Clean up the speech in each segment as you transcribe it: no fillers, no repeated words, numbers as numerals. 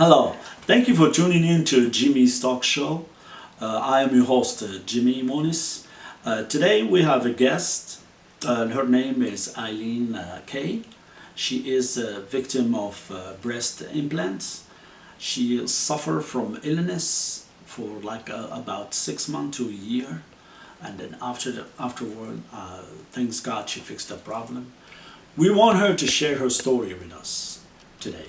Hello, thank you for tuning in to Jimmy's Talk Show. I am your host, Jimmy Moniz. Today we have a guest. Her name is Eileen Kay. She is a victim of breast implants. She suffered from illness for about 6 months to a year, and then afterward, thanks God, she fixed the problem. We want her to share her story with us today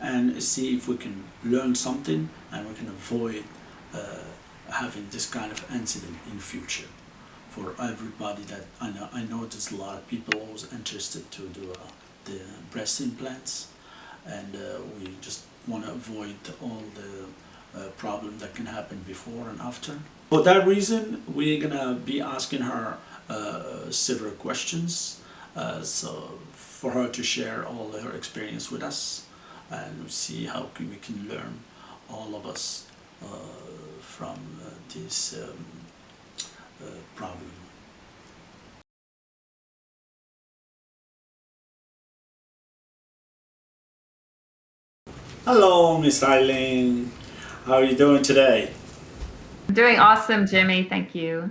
and see if we can learn something and we can avoid having this kind of incident in future for everybody. That I know there's a lot of people always interested to do the breast implants, and we just want to avoid all the problem that can happen before and after. For that reason, we're gonna be asking her several questions, so for her to share all her experience with us and see how we can learn, all of us, from this problem. Hello, Miss Eileen. How are you doing today? Doing awesome, Jimmy. Thank you.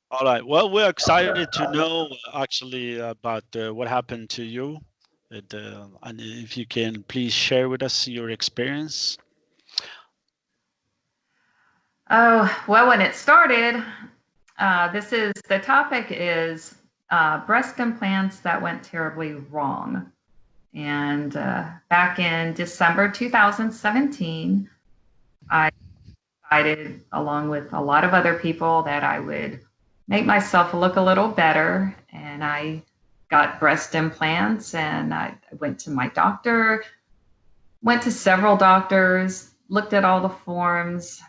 All right. Well, we're excited to know actually about what happened to you. And if you can please share with us your experience. Oh, well, when it started, the topic is breast implants that went terribly wrong. And back in December 2017, I decided, along with a lot of other people, that I would make myself look a little better. And I got breast implants, and I went to my doctor, went to several doctors, looked at all the forms,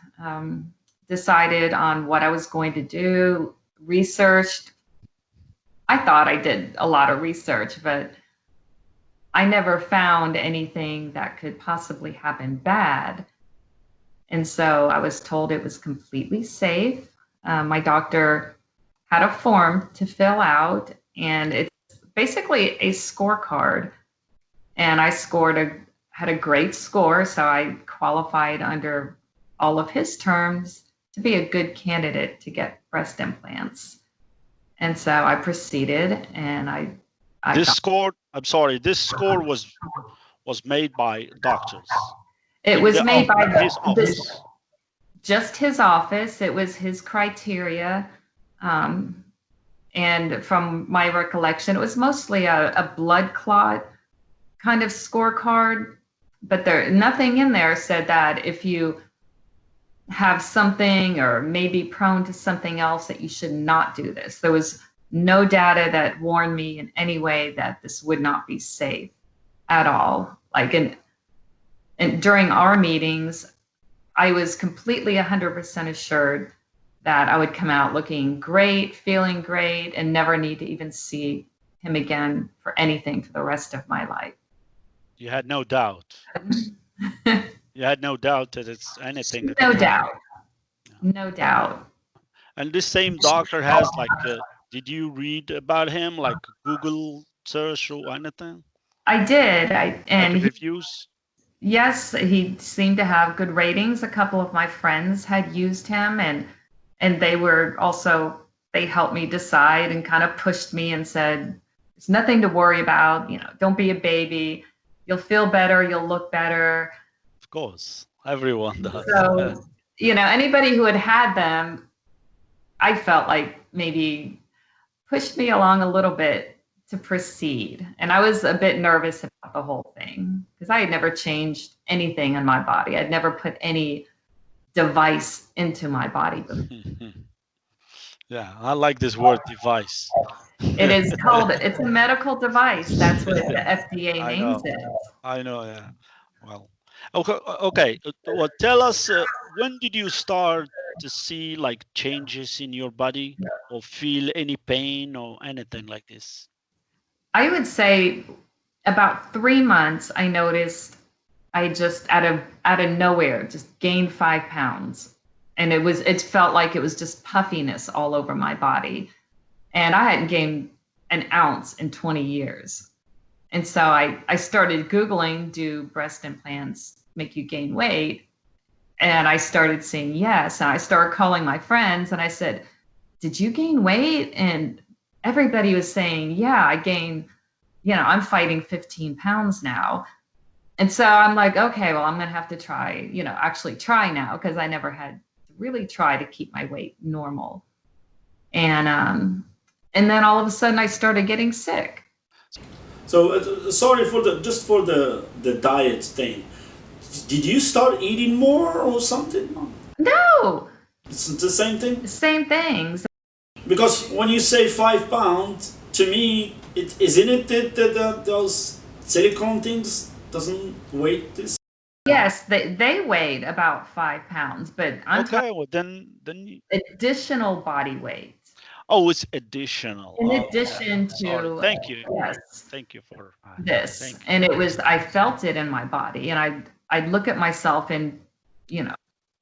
decided on what I was going to do, researched. I thought I did a lot of research, but I never found anything that could possibly happen bad. And so I was told it was completely safe. My doctor had a form to fill out, and it's basically a scorecard. And I had a great score, so I qualified under all of his terms to be a good candidate to get breast implants. And so I proceeded, and I This got, score, I'm sorry, this score was made by doctors it in was made by his this office. just his office. It was his criteria. Um, and from my recollection, it was mostly a blood clot kind of scorecard, but there nothing in there said that if you have something or maybe prone to something else that you should not do this. There was no data that warned me in any way that this would not be safe at all. And during our meetings, I was completely 100% assured that I would come out looking great, feeling great, and never need to even see him again for anything for the rest of my life. You had no doubt. You had no doubt that it's anything that No can happen. doubt. No doubt. And this same doctor has did you read about him, like Google search or anything? I did. Like And reviews? yes, he seemed to have good ratings. A couple of my friends had used him, and they helped me decide and kind of pushed me and said, "There's nothing to worry about. Don't be a baby. You'll feel better. You'll look better." Of course, everyone does. So, anybody who had had them, I felt like maybe pushed me along a little bit to proceed. And I was a bit nervous about the whole thing because I had never changed anything in my body. I'd never put any device into my body before. Yeah, I like this word device. It's a medical device. That's what the FDA I names know, it. I know, yeah. Well, okay. Well, tell us, when did you start to see like changes in your body or feel any pain or anything like this? I would say about 3 months, I noticed I just out of nowhere just gained 5 pounds. And it felt like it was just puffiness all over my body. And I hadn't gained an ounce in 20 years. And so I started Googling, do breast implants make you gain weight? And I started saying yes. And I started calling my friends and I said, did you gain weight? And everybody was saying, yeah, I gained, I'm fighting 15 pounds now. And so I'm like, okay, well, I'm going to have to try, actually try now, because I never had to really try to keep my weight normal. And then all of a sudden I started getting sick. So sorry for the diet thing. Did you start eating more or something? No, It's the same thing. same things. Because when you say 5 pounds, to me, it isn't it that those silicone things doesn't weigh this. Yes, they weighed about 5 pounds, but I'm Okay, talking well then additional body weight. oh, it's additional. In Oh, addition sorry. to, Thank you. yes, Thank you for this. thank you. And I felt it in my body. And I'd look at myself and,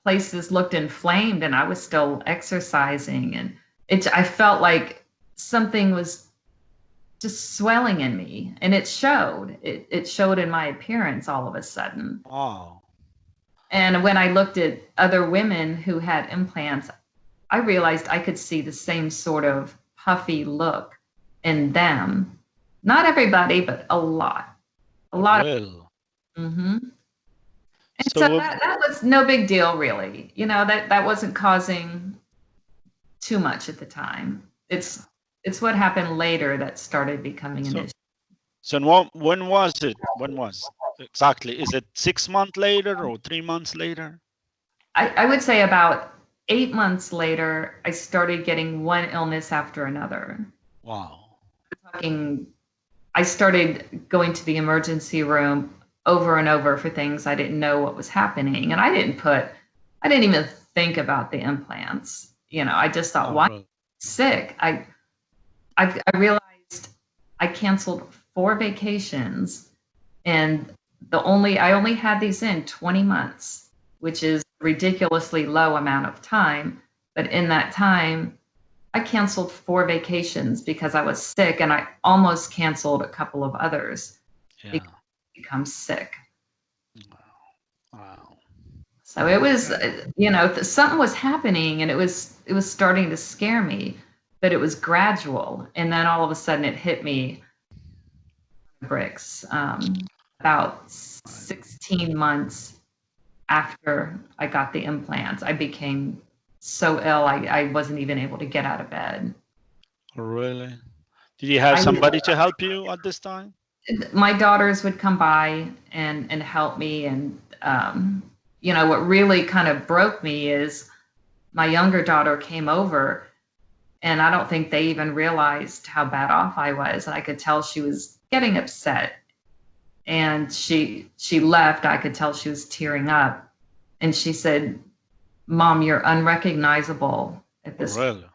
places looked inflamed and I was still exercising. And I felt like something was just swelling in me. And it showed. It showed in my appearance all of a sudden. Wow. And when I looked at other women who had implants, I realized I could see the same sort of puffy look in them. Not everybody, but a lot. A lot. Well, Mm-hmm. And so so that was no big deal, really. That wasn't causing too much at the time. It's what happened later that started becoming an issue. so when was it? When was exactly? Is it 6 months later or 3 months later? I would say about 8 months later, I started getting one illness after another. Wow. I started going to the emergency room over and over for things I didn't know what was happening. And I didn't even think about the implants. I just thought, Oh, why really? sick? I realized I canceled 4 vacations and I only had these in 20 months, which is a ridiculously low amount of time. But in that time, I canceled 4 vacations because I was sick, and I almost canceled a couple of others Yeah. because I become sick. Wow. So it was, something was happening, and it was starting to scare me, but it was gradual, and then all of a sudden it hit me bricks. About 16 months after I got the implants, I became so ill I wasn't even able to get out of bed. Really? Did you have somebody to help you at this time? My daughters would come by and help me, and what really kind of broke me is my younger daughter came over, and I don't think they even realized how bad off I was, and I could tell she was getting upset, and she left. I could tell she was tearing up, and she said, "Mom, you're unrecognizable at this." Really?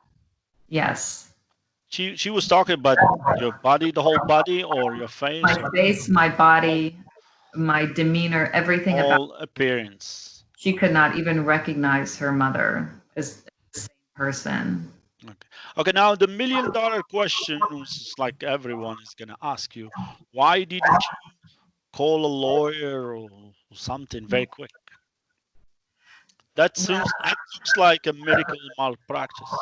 Yes. She was talking about your body, the whole body, or your face, My or face, my body, my demeanor, everything about. all appearance. She could not even recognize her mother as the same person. Okay. Okay. Now the $1,000,000 question, which is like everyone is gonna ask you, why didn't you call a lawyer or something very quick? That looks like a medical malpractice.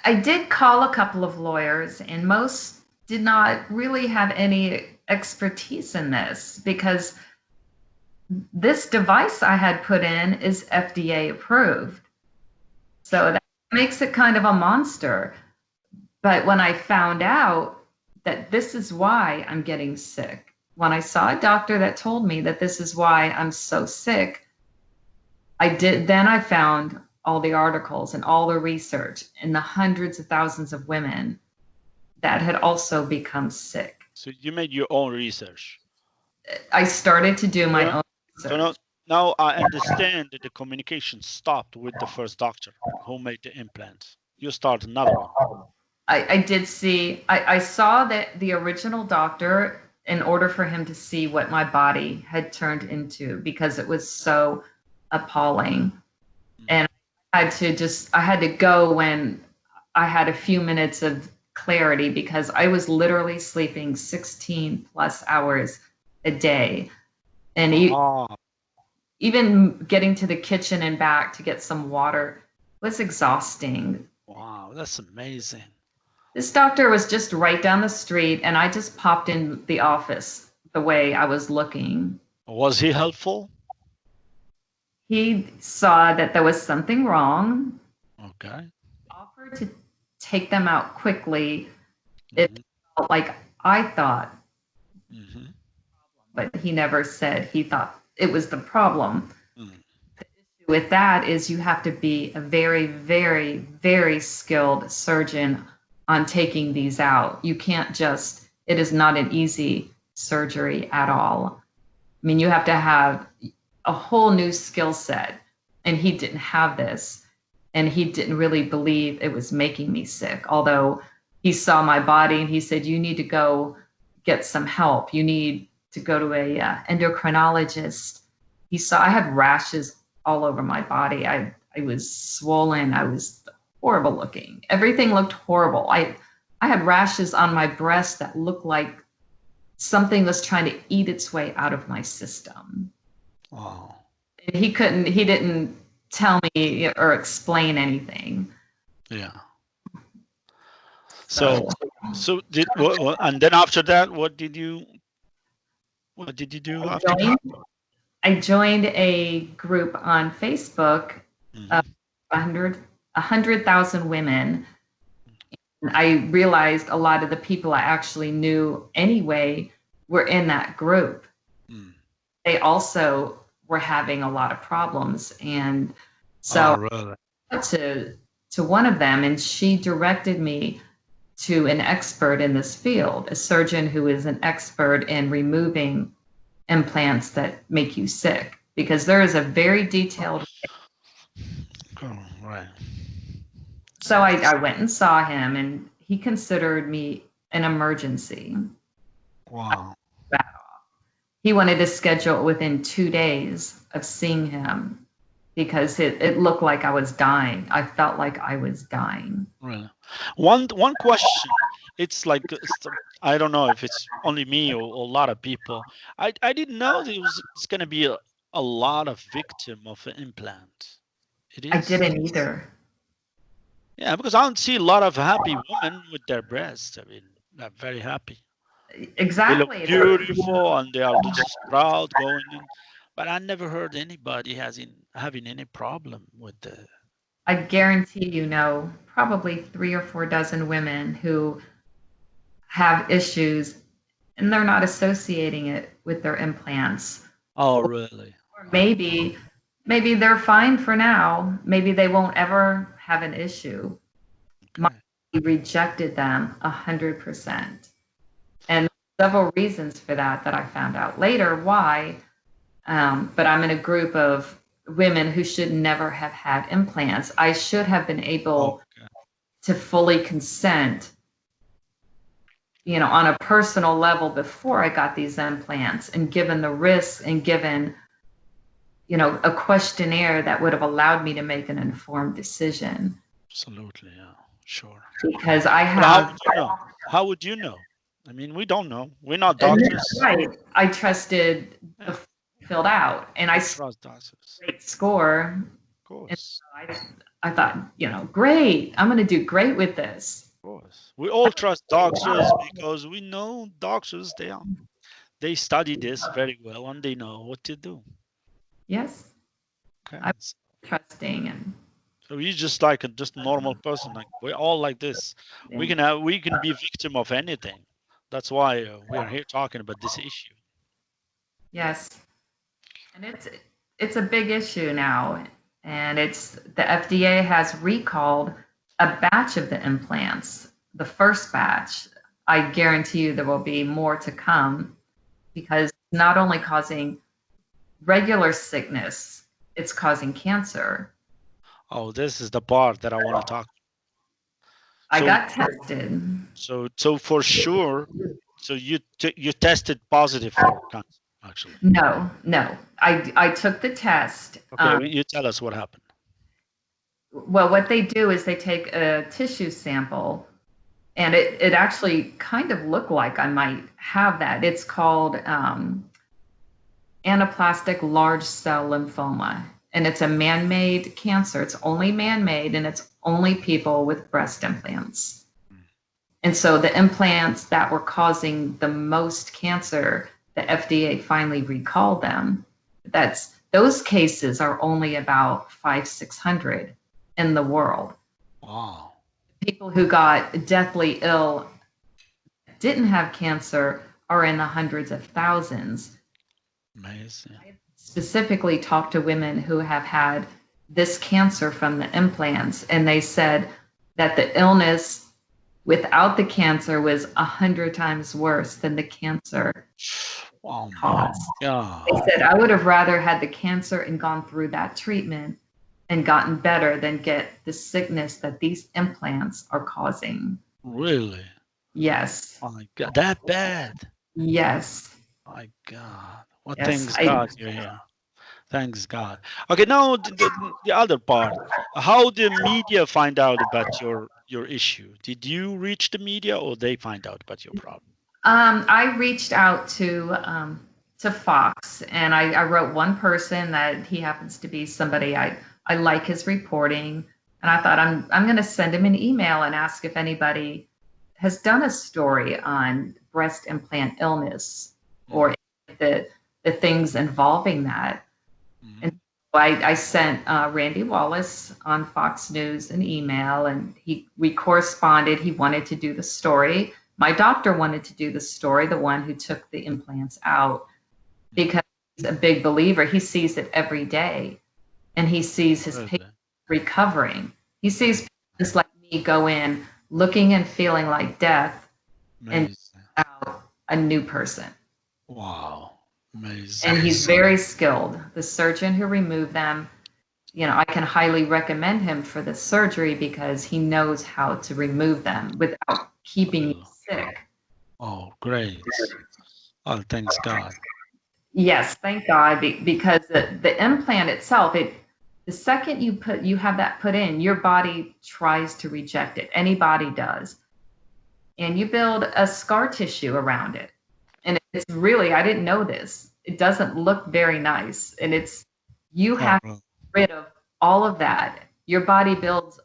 I did call a couple of lawyers, and most did not really have any expertise in this because this device I had put in is FDA approved. So that makes it kind of a monster. But when I found out that this is why I'm getting sick, when I saw a doctor that told me that this is why I'm so sick, then I found all the articles and all the research and the hundreds of thousands of women that had also become sick. So you made your own research. I started to do my own So research. now I understand that the communication stopped with the first doctor who made the implant. You start another one. I did see, I saw that the original doctor, in order for him to see what my body had turned into, because it was so appalling. And I had to go when I had a few minutes of clarity, because I was literally sleeping 16 plus hours a day. And even getting to the kitchen and back to get some water was exhausting. Wow, that's amazing. This doctor was just right down the street, and I just popped in the office the way I was looking. Was he helpful? He saw that there was something wrong, Okay. offered to take them out quickly. It felt like I thought, Mm-hmm. but he never said he thought it was the problem. Mm. With that is you have to be a very, very, very skilled surgeon on taking these out. You can't just, it is not an easy surgery at all. I mean, you have to have a whole new skill set, and he didn't have this, and he didn't really believe it was making me sick, although he saw my body and he said, you need to go get some help. You need to go to a endocrinologist. He saw I had rashes all over my body. I was swollen. I was horrible looking. Everything looked horrible. I had rashes on my breast that looked like something was trying to eat its way out of my system. Wow. He didn't tell me or explain anything. Yeah. So and then after that, what did you do after that? I joined a group on Facebook of 100,000 women. And I realized a lot of the people I actually knew anyway were in that group. Mm. They also were having a lot of problems. And so really? I went to one of them, and she directed me to an expert in this field, a surgeon who is an expert in removing implants that make you sick, because there is a very detailed. Oh, right. So I went and saw him, and he considered me an emergency. Wow. He wanted to schedule it within 2 days of seeing him because it looked like I was dying. I felt like I was dying. Really. One question. It's like I don't know if it's only me or a lot of people. I didn't know it's going to be a lot of victim of an implant. It I is. didn't either. Yeah, because I don't see a lot of happy women with their breasts. I mean, they're very happy. They look Exactly. beautiful and they are just proud going in. But I never heard anybody having any problem with the. I guarantee you know probably 3 or 4 dozen women who have issues, and they're not associating it with their implants. Oh, really? Or maybe they're fine for now. Maybe they won't ever have an issue. My Okay. body rejected them 100%. And several reasons for that I found out later why. But I'm in a group of women who should never have had implants. I should have been able Okay. to fully consent, on a personal level before I got these implants, and given the risks and given, a questionnaire that would have allowed me to make an informed decision. Absolutely, yeah, sure. Because I But how have, would you know? How would you know? I mean, we don't know. We're not doctors. right, I trusted Yeah, the filled out, and I trust doctors. great score. Of course. I thought, great, I'm going to do great with this. Of course. We all trust doctors because we know doctors, they study this very well and they know what to do. Yes, Okay. I'm trusting. And So you're just like a normal person. Like we're all like this. yeah. We can be victim of anything. That's why we are here talking about this issue. Yes, and it's a big issue now, and the FDA has recalled a batch of the implants. The first batch, I guarantee you there will be more to come, because it's not only causing regular sickness, it's causing cancer. Oh, this is the part that I want to talk. I got tested. So for sure, so you tested positive for cancer, actually. No. I took the test. Okay, you tell us what happened. Well, what they do is they take a tissue sample, and it actually kind of looked like I might have that. It's called anaplastic large cell lymphoma. And it's a man-made cancer. It's only man-made, and it's only people with breast implants. And so the implants that were causing the most cancer, the FDA finally recalled them. Those cases are only about 600 in the world. Wow. People who got deathly ill, didn't have cancer, are in the hundreds of thousands. Amazing. I specifically talked to women who have had this cancer from the implants, and they said that the illness without the cancer was 100 times worse than the cancer Oh my caused. God. They said, I would have rather had the cancer and gone through that treatment and gotten better than get the sickness that these implants are causing. Really? Yes. My God, that bad? Yes. My God. Well, Yes. thanks God you're here. Thanks God. Okay, now the other part. How the media find out about your issue? Did you reach the media, or they find out about your problem? I reached out to Fox, and I wrote one person that he happens to be somebody I like his reporting, and I thought I'm going to send him an email and ask if anybody has done a story on breast implant illness or the things involving that. Mhm. And so I sent Randy Wallace on Fox News an email, and we corresponded. He wanted to do the story. My doctor wanted to do the story, the one who took the implants out, because he's a big believer. He sees it every day, and he sees his Really? patients recovering. He sees patients like me go in looking and feeling like death and Amazing. out a new person. Wow. Amazing. And he's very skilled. The surgeon who removed them, I can highly recommend him for the surgery because he knows how to remove them without keeping you sick. Oh, great. Oh, thanks God. Yes, thank God, because the implant itself, the second you have that put in, your body tries to reject it. Anybody does. And you build a scar tissue around it. And it's really, I didn't know this. It doesn't look very nice. And you Oh, have to get rid of all of that. Your body builds,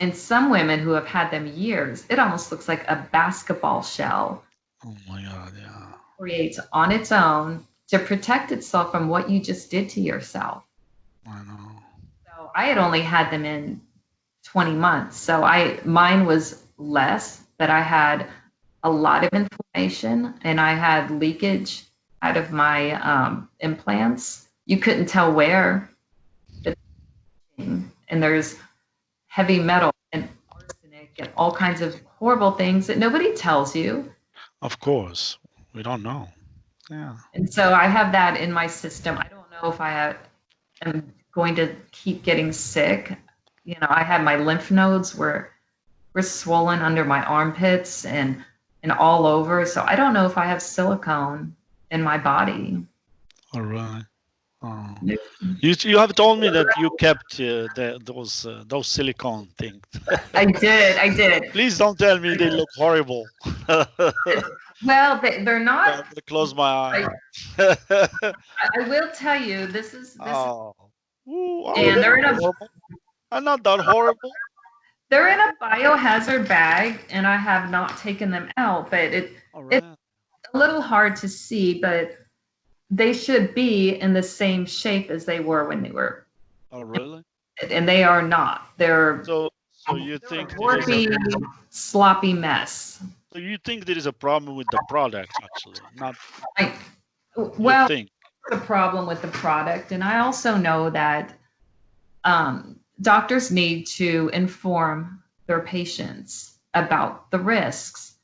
in some women who have had them years, it almost looks like a basketball shell. oh my God, yeah. Creates on its own to protect itself from what you just did to yourself. I know. So I had only had them in 20 months. So mine was less, but I had a lot of inflammation and I had leakage out of my implants. You couldn't tell where. And there's heavy metal and arsenic and all kinds of horrible things that nobody tells you. Of course, we don't know. Yeah. And so I have that in my system. I don't know if am going to keep getting sick. I had my lymph nodes were swollen under my armpits and all over. So I don't know if I have silicone in my body. All right. Oh. You have told me that you kept those silicone things. I did. I did. Please don't tell me they look horrible. Well, they're I'm not. gonna close my eye. I will tell you, this, Oh. Ooh, and they're in a horrible. I'm not that horrible. they're in a biohazard bag, and I have not taken them out. But All it's right. a little hard to see, but they should be in the same shape as they were when they were, Oh, really? and they are not. So you They're a think there is a warpy, sloppy mess. so you think there is a problem with the product actually, not I, you well, think. the problem with the product, and I also know that doctors need to inform their patients about the risks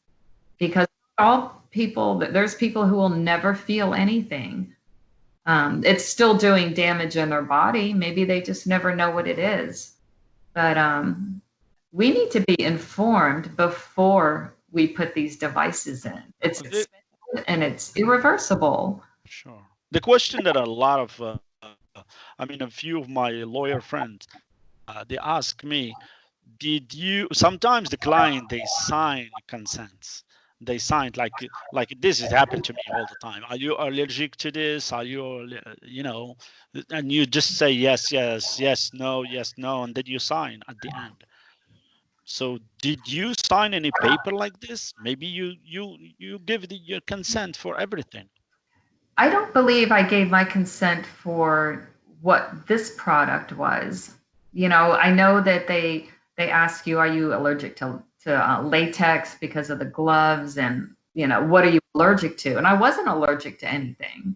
because there's people who will never feel anything. It's still doing damage in their body. Maybe they just never know what it is. But we need to be informed before we put these devices in. It's The- expensive and it's irreversible. Sure. The question that a lot of, a few of my lawyer friends, they ask me, sometimes the client, they sign consents, they signed like this has happened to me all the time. Are you allergic to this? Are you, you know, and you just say yes, yes, yes, no, yes, no, and then you sign at the end. So did you sign any paper like this? Maybe you give your consent for everything. I don't believe I gave my consent for what this product was. You know, I know that they ask you, are you allergic to latex because of the gloves, and you know, what are you allergic to? And I wasn't allergic to anything,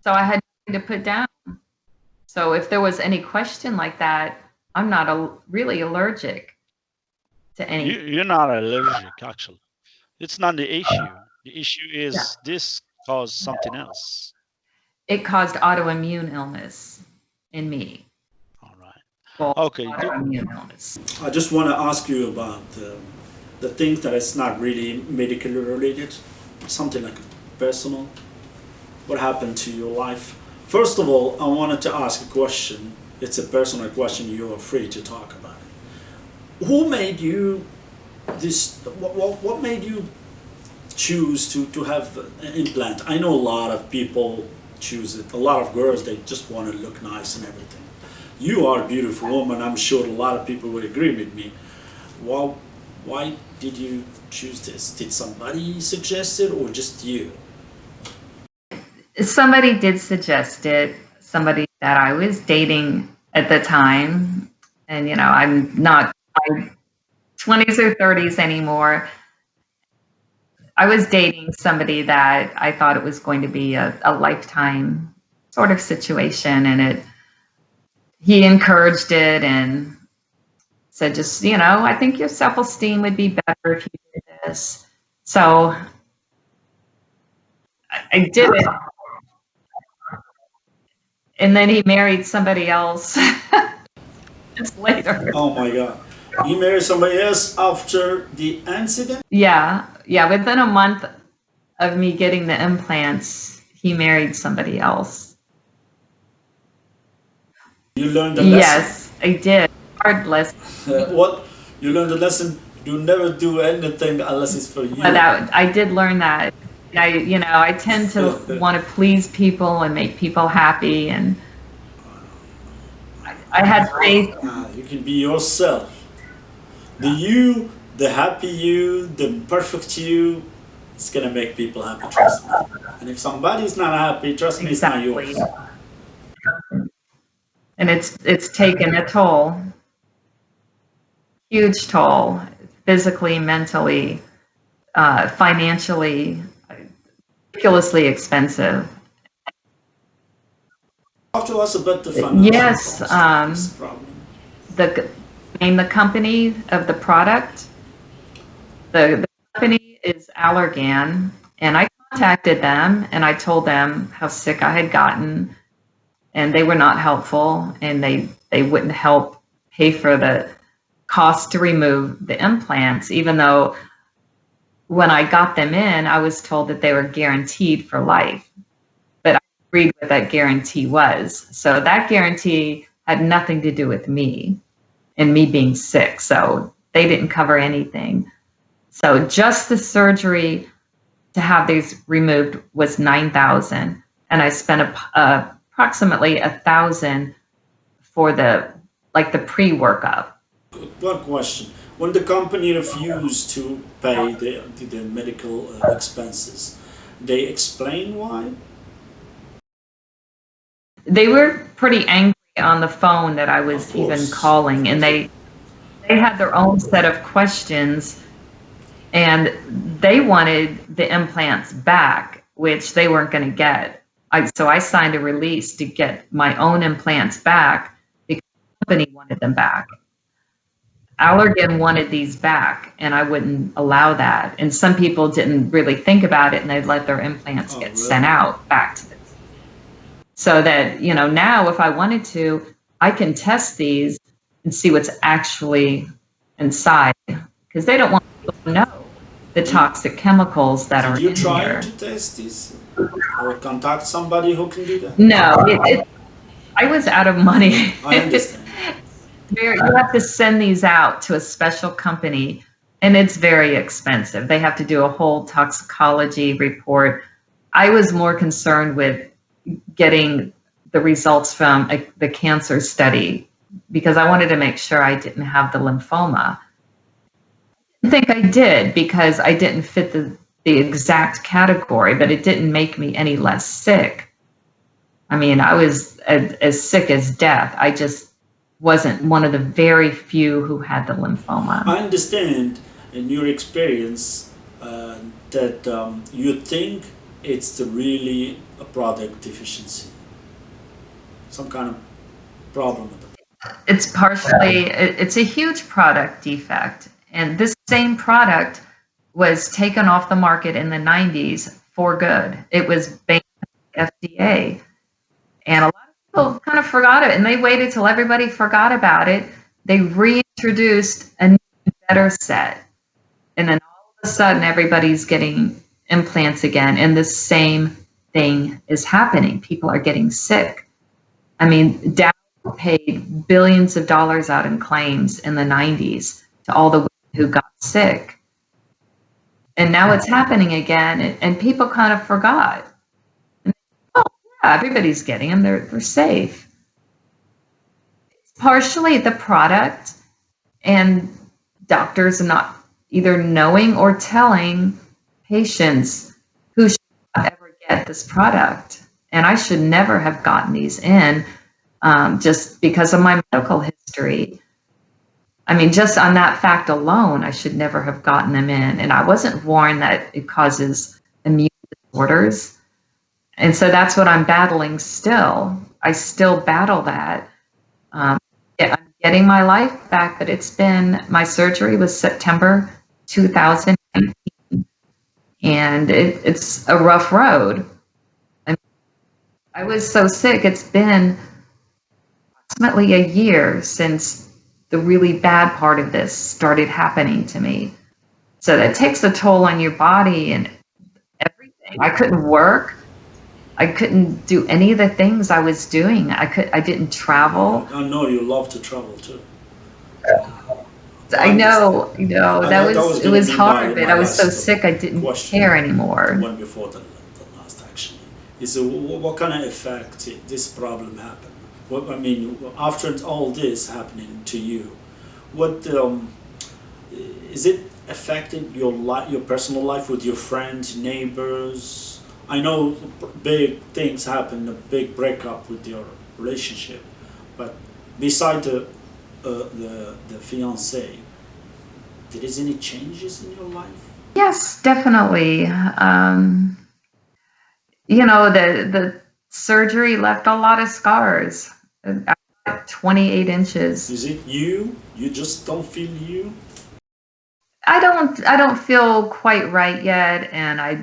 so I had nothing to put down. So if there was any question like that, I'm not really allergic to anything. You're not allergic, actually. It's not the issue. The issue Yeah. is this caused something else. It caused autoimmune illness in me. All right. Full Okay. autoimmune illness. I just want to ask you about the things that is not really medically related, something like personal. What happened to your life? First of all, I wanted to ask a question. It's a personal question. You're free to talk about it. Who made you this? What made you choose to have an implant? I know a lot of people choose it. A lot of girls, they just want to look nice and everything. You are a beautiful woman. I'm sure a lot of people would agree with me. Why did you choose this? Did somebody suggest it or just you? Somebody did suggest it, somebody that I was dating at the time. And, you know, I'm not my 20s or 30s anymore. I was dating somebody that I thought it was going to be a lifetime sort of situation. And he encouraged it and said, just, you know, I think your self-esteem would be better if you did this. So I did it. And then he married somebody else just later. Oh my God. You married somebody else after the incident? Yeah. Within a month of me getting the implants, he married somebody else. You learned the lesson. Yes, I did. Hard lesson. What? You learned the lesson? You never do anything unless it's for you. But I did learn that. I tend to want to please people and make people happy, and I had faith. You can be yourself. The happy you, the perfect you, it's gonna make people happy, trust me. And if somebody's not happy, trust me, it's not yours. And it's taken a toll, huge toll, physically, mentally, financially, ridiculously expensive. Talk to us about the financial Yes, problem. the company of the product. The company is Allergan, and I contacted them and I told them how sick I had gotten, and they were not helpful, and they wouldn't help pay for the cost to remove the implants, even though when I got them in, I was told that they were guaranteed for life. But I agreed what that guarantee was. So that guarantee had nothing to do with me and me being sick. So they didn't cover anything. So just the surgery to have these removed was $9,000, and I spent approximately $1,000 for the pre-workup. One question. When the company refused to pay the medical expenses, they explain why? They were pretty angry on the phone that I was even calling, and they had their own set of questions, and they wanted the implants back, which they weren't going to get. So I signed a release to get my own implants back because the company wanted them back. Allergan wanted these back, and I wouldn't allow that. And some people didn't really think about it, and they'd let their implants get sent out back to them. So that, now if I wanted to, I can test these and see what's actually inside, because they don't want people to know the toxic chemicals that are in here. Did you try to test these or contact somebody who can do that? No, I was out of money. I understand. You have to send these out to a special company and it's very expensive. They have to do a whole toxicology report. I was more concerned with getting the results from the cancer study because I wanted to make sure I didn't have the lymphoma. I think I did because I didn't fit the exact category, but it didn't make me any less sick. I mean, I was as sick as death. I just wasn't one of the very few who had the lymphoma. I understand in your experience that you think it's really a product deficiency, some kind of problem with it. It's partially, it's a huge product defect. And this same product was taken off the market in the 90s for good. It was banned by the FDA. And a lot of people kind of forgot it, and they waited till everybody forgot about it. They reintroduced a new, better set. And then all of a sudden, everybody's getting implants again, and the same thing is happening. People are getting sick. I mean, Dow paid billions of dollars out in claims in the 90s to all the women who got sick. And now it's happening again, and people kind of forgot. And, oh, yeah, everybody's getting them. They're safe. It's partially the product and doctors not either knowing or telling patients who should not ever get this product. And I should never have gotten these in just because of my medical history. I mean, just on that fact alone, I should never have gotten them in. And I wasn't warned that it causes immune disorders. And so that's what I'm battling still. I still battle that. I'm getting my life back, but it's been, my surgery was September 2019. And it's a rough road. I was so sick. It's been approximately a year since the really bad part of this started happening to me. So that takes a toll on your body and everything. I couldn't work. I couldn't do any of the things I was doing. I didn't travel. I know you love to travel too. I know, it was hard, but I was so sick I didn't care anymore. One before the last actually. Is what kind of effect this problem happened? What, I mean, after all this happening to you, what is it affecting your life, your personal life with your friends, neighbors? I know big things happen, a big breakup with your relationship, but beside the fiancé, did there any changes in your life? Yes, definitely. The surgery left a lot of scars. 28 inches. Is it you? You just don't feel you? I don't feel quite right yet, and I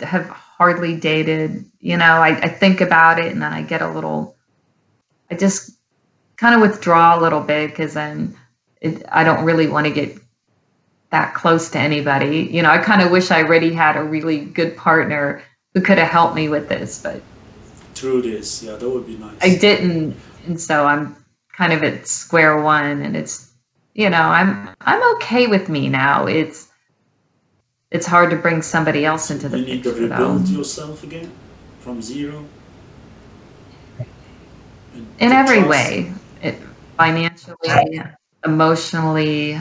have hardly dated. I think about it, and then I get I just kind of withdraw a little bit because I don't really want to get that close to anybody. I kind of wish I already had a really good partner who could have helped me with this, but through this, yeah, that would be nice. I didn't, and so I'm kind of at square one, and it's, I'm okay with me now. It's hard to bring somebody else into the picture. You need to rebuild yourself again from zero. In every way, financially, emotionally,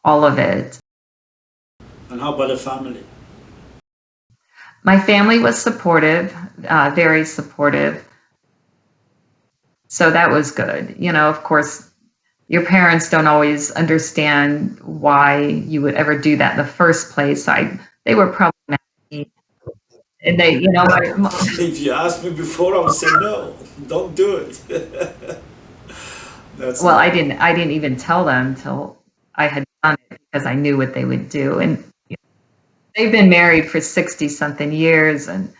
all of it. And how about the family? My family was supportive, very supportive. So that was good. Of course, your parents don't always understand why you would ever do that in the first place. They were probably mad at me. And they, if you asked me before, I would say no, don't do it. I didn't even tell them until I had done it because I knew what they would do. And they've been married for 60 something years, and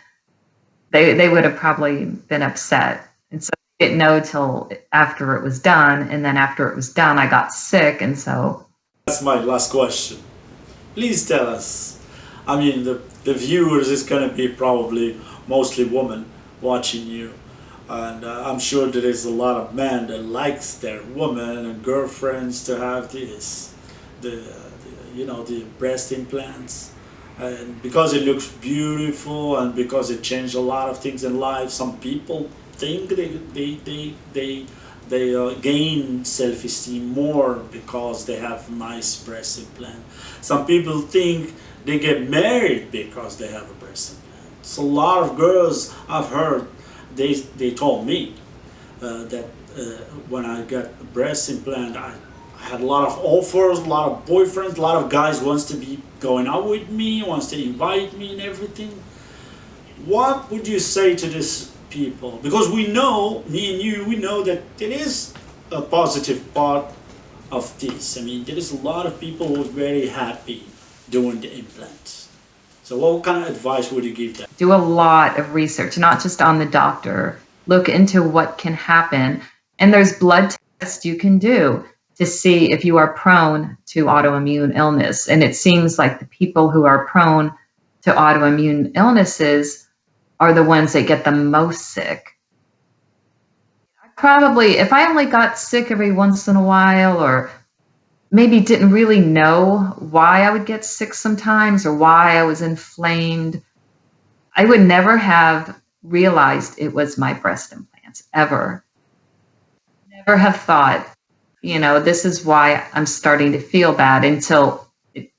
they would have probably been upset. And so I didn't know till after it was done. And then after it was done, I got sick. And so that's my last question. Please tell us. I mean, the viewers is going to be probably mostly women watching you. And I'm sure there is a lot of men that likes their women and girlfriends to have this. the breast implants, and because it looks beautiful and because it changed a lot of things in life, some people think they gain self-esteem more because they have nice breast implant. Some people think they get married because they have a breast implant. So a lot of girls I've heard, they told me that when I got a breast implant, I had a lot of offers, a lot of boyfriends, a lot of guys wants to be going out with me, wants to invite me and everything. What would you say to these people? Because we know, me and you, we know that there is a positive part of this. I mean, there is a lot of people who are very happy doing the implants. So what kind of advice would you give them? Do a lot of research, not just on the doctor. Look into what can happen. And there's blood tests you can do to see if you are prone to autoimmune illness. And it seems like the people who are prone to autoimmune illnesses are the ones that get the most sick. Probably, if I only got sick every once in a while, or maybe didn't really know why I would get sick sometimes or why I was inflamed, I would never have realized it was my breast implants, ever. Never have thought, this is why I'm starting to feel bad, until it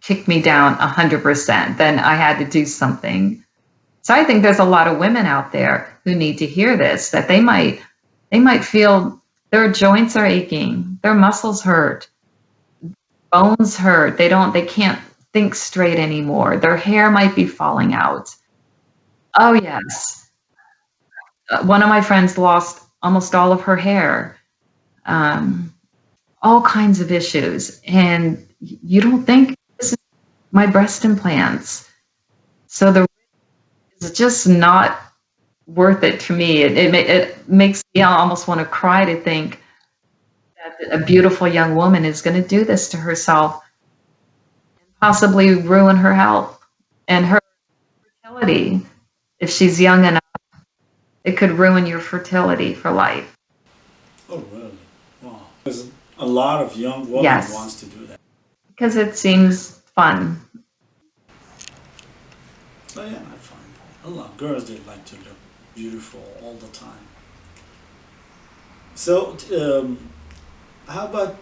kicked me down 100%. Then I had to do something. So I think there's a lot of women out there who need to hear this, that they might feel their joints are aching, their muscles hurt, bones hurt, they can't think straight anymore, their hair might be falling out. Oh yes. One of my friends lost almost all of her hair. All kinds of issues. And you don't think this is my breast implants. So it's just not worth it to me. It makes me almost want to cry to think that a beautiful young woman is going to do this to herself and possibly ruin her health and her fertility. If she's young enough, it could ruin your fertility for life. Oh, really? Wow. There's a lot of young women Yes. wants to do that. Because it seems fun. So yeah, I find a lot of girls, they like to look beautiful all the time. So how about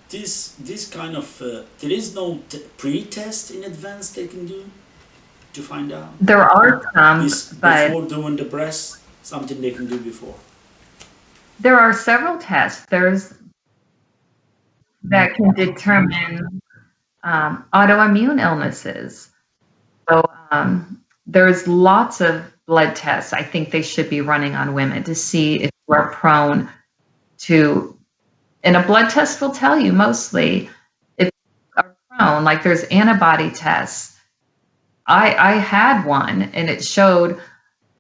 this kind of there is no pre-test in advance they can do to find out There are some, but before doing the breast, something they can do before. there are several tests. There's that can determine autoimmune illnesses. So there's lots of blood tests I think they should be running on women to see if you are prone to, and a blood test will tell you mostly if you are prone. Like there's antibody tests. I had one and it showed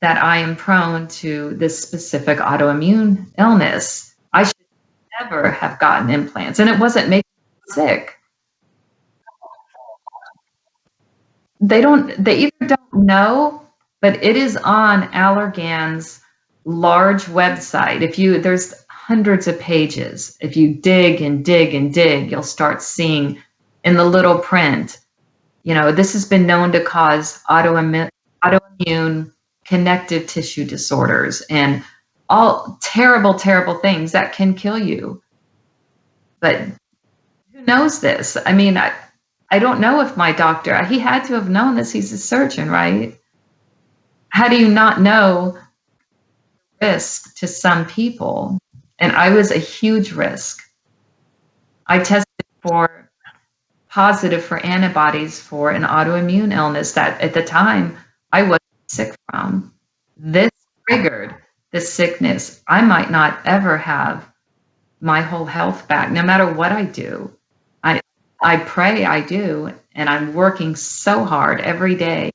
that I am prone to this specific autoimmune illness. I should never have gotten implants, and it wasn't making me sick. They either don't know, but it is on Allergan's large website. There's hundreds of pages. If you dig and dig and dig, you'll start seeing in the little print, this has been known to cause autoimmune connective tissue disorders and all terrible, terrible things that can kill you. But who knows this? I mean, I don't know if my doctor, he had to have known this. He's a surgeon, right? How do you not know risk to some people? And I was a huge risk. I tested positive for antibodies for an autoimmune illness that at the time I wasn't sick from. This triggered the sickness. I might not ever have my whole health back, no matter what I do. I pray I do, and I'm working so hard every day.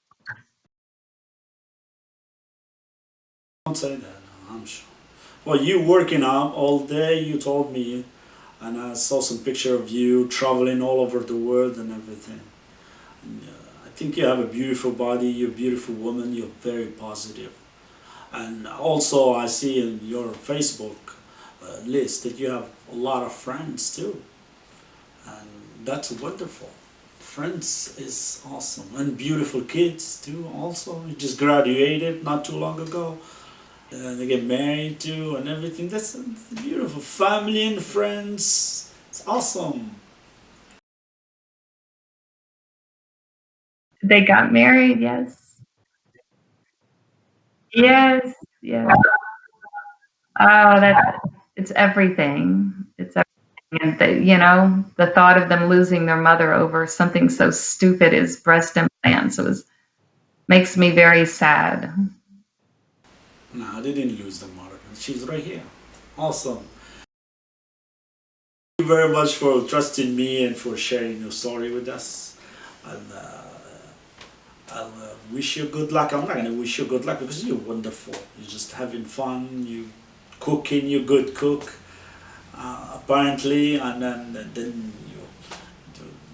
Don't say that, I'm sure. Well, you working out all day, you told me, and I saw some picture of you traveling all over the world and everything. And, I think you have a beautiful body, you're a beautiful woman, you're very positive. And also I see in your Facebook list that you have a lot of friends too, and that's wonderful. Friends is awesome, and beautiful kids too. Also, you just graduated not too long ago. They get married too, and everything. That's beautiful. Family and friends. It's awesome. They got married, yes. Yes, yes. Oh, it's everything. It's everything. And the thought of them losing their mother over something so stupid as breast implants makes me very sad. No, they didn't lose the mother. She's right here. Awesome. Thank you very much for trusting me and for sharing your story with us. And I'll wish you good luck. I'm not gonna wish you good luck because you're wonderful. You're just having fun. You cooking. You're good cook. Apparently, and then you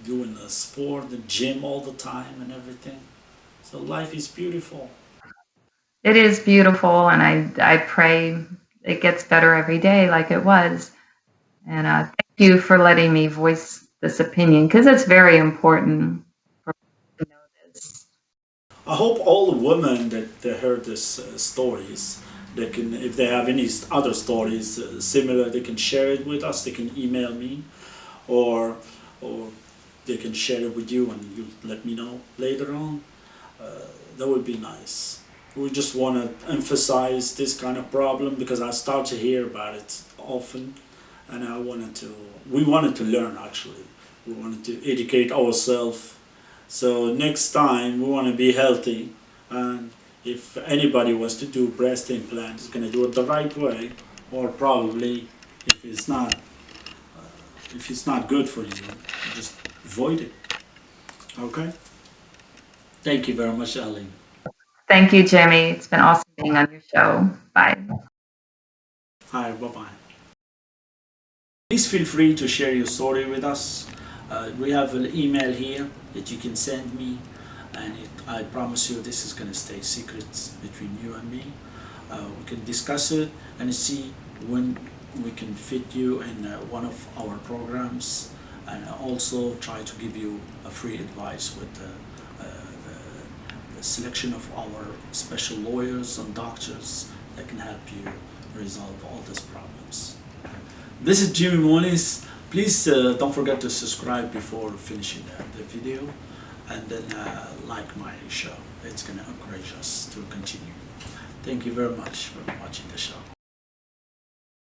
doing the sport, the gym all the time, and everything. So life is beautiful. It is beautiful, and I pray it gets better every day like it was. And thank you for letting me voice this opinion because it's very important for me to know this. I hope all the women that they heard these stories, they can, if they have any other stories similar, they can share it with us. They can email me, or or they can share it with you, and you let me know later on. That would be nice. We just want to emphasize this kind of problem because I start to hear about it often, and we wanted to learn actually. We wanted to educate ourselves. So next time we want to be healthy, and if anybody wants to do breast implant, it's going to do it the right way, or probably if it's not good for you, just avoid it. Okay. Thank you very much, Ali. Thank you, Jimmy. It's been awesome being on your show. Bye. Hi. Bye bye. Please feel free to share your story with us. We have an email here that you can send me, and I promise you this is going to stay secret between you and me. We can discuss it and see when we can fit you in one of our programs, and also try to give you a free advice with the selection of our special lawyers and doctors that can help you resolve all these problems. This is Jimmy Moniz. Please don't forget to subscribe before finishing the video, and then like my show. It's going to encourage us to continue. Thank you very much for watching the show.